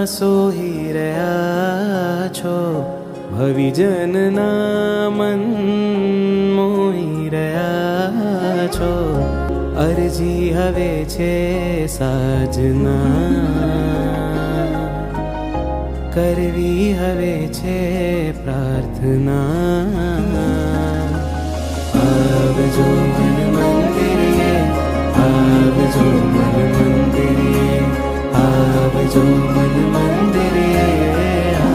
સોહી રહ્યા છો, ભવિજનના મન મોહી રહ્યા છો. અરજી હવે છે સાજના, કરવી હવે છે પ્રાર્થના. આવજો મન મંદિરે, આવજો મન મંદિરે, આવજો મન મંદિરે, આવજો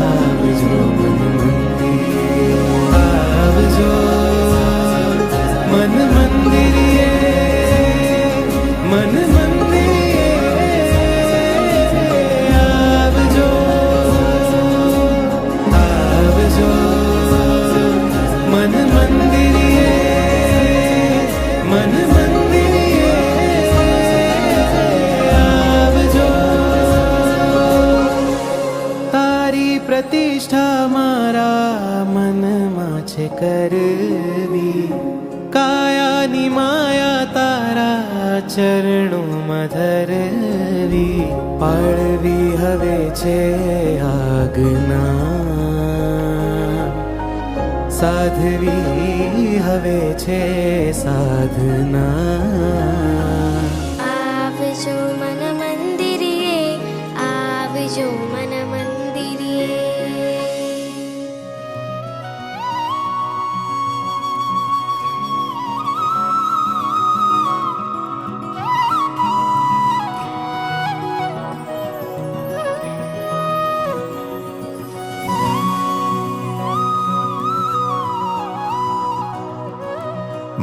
મન મંદિરે, આવજો મન મંદિરે, મન પ્રતિષ્ઠા મારા મનમાં છે કરવી, કાયાની માયા તારા ચરણોમાં ધરવી. પાળવી હવે છે આજ્ઞા, સાધવી હવે છે સાધના. આવજો મન મંદિરે, આવજો મન મંદિરે.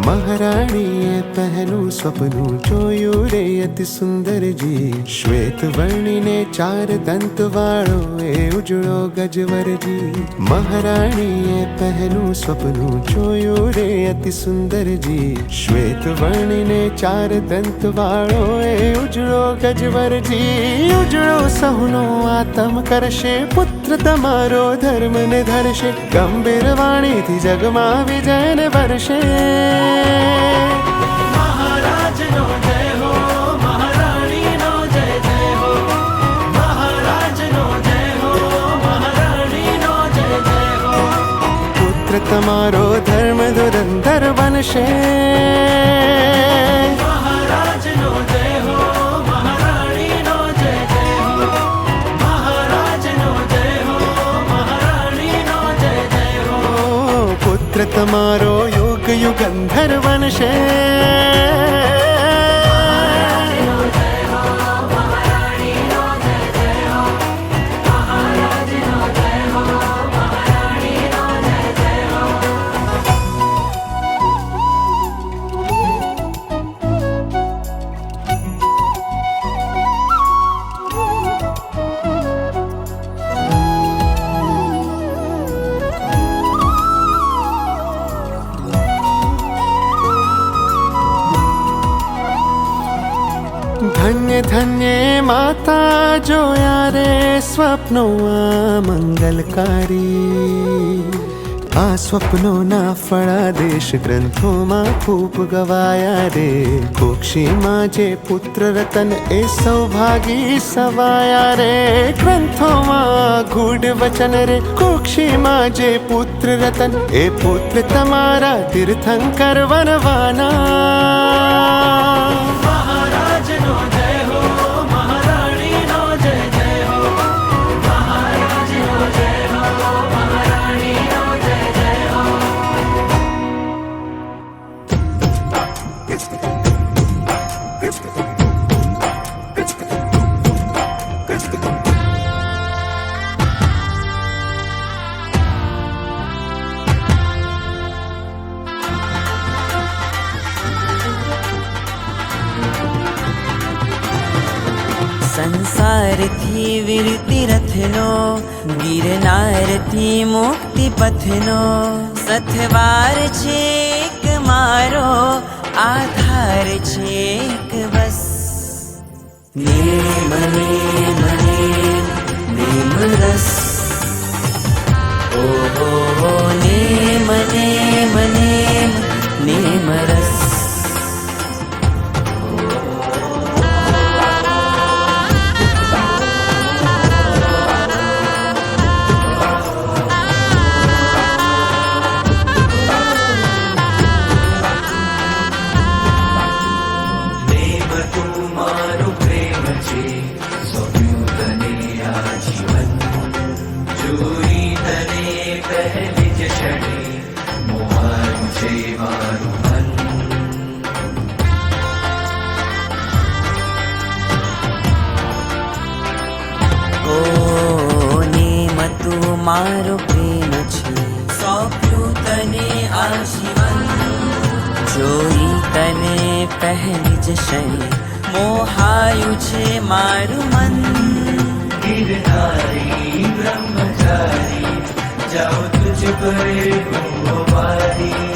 મહારાણીએ પહેલું સપનું જોયું રે અતિ સુંદર જી, શ્વેત વર્ણીને ચાર દંત વાળો એ ઉજળો ગજવરજી. મહારાણીએ પહેલું સપનું જોયું રે અતિ સુંદર જી, શ્વેત વર્ણીને ચાર દંત વાળો એ ઉજળો ગજવરજી. ઉજળો સહુનો આતમ કરશે, પુત્ર તમારો ધર્મને ધરશે, ગંભીર વાણીથી જગમાં વિજયને વર્ષે. મહારાજનો જય હો, મહારાણીનો જય જય હો, મહારાજનો જય હો, મહારાણીનો જય જય હો. પુત્ર તમારો ધર્મ ધુરંધર બનશે. મહારાજનો જય હો, મહારાણીનો જય જય હો, મહારાજનો જય હો, મહારાણીનો જય જય હો. પુત્ર તમારો યુગ યુગંધર બનશે. ધન્ય ધન્ય માતા જોયા રે સ્વપ્નો આ મંગલકારી. આ સ્વપ્નોના ફળાદેશ ગ્રંથોમાં ખૂબ ગવાયા રે. કુક્ષીમાં જે પુત્ર રતન એ સૌભાગી સવાયા રે. ગ્રંથોમાં ગૂઢ વચન રે, કુક્ષીમાં જે પુત્ર રતન એ પુત્ર તમારા તીર્થંકર વનવાના. મહારાજનો જય હો, મહારાણીનો જય જય હો, મહારાજનો જય હો, મહારાણીનો જય જય હો. સંસારથી વિરતિ રથનો, ગિરનારથી મુક્તિ પથનો, સથવાર છે એક મારો, આધાર છે એક બસ. નેમ નેમ નેમ નેમ રસ, ઓહો નેમ નેમ નેમ નેમ રસ. ક્ષણે મોહાયું છે મારું મન. કોને તું મારો પ્રેમ છે, સોંપ્યું તને આ જીવન. જોઈ તને પહેલી જ ક્ષણે મોહાયું છે મારું મન. ગિરનારી બ્રહ્મચારી જાઓ તુજ પર ગુંવારી.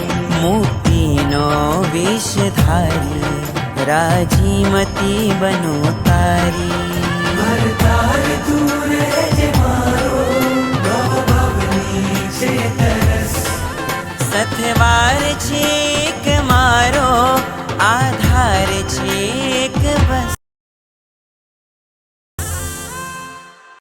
મોતીનો વેશ ધારી રાજીમતી બનો તારી. ભરતાર તું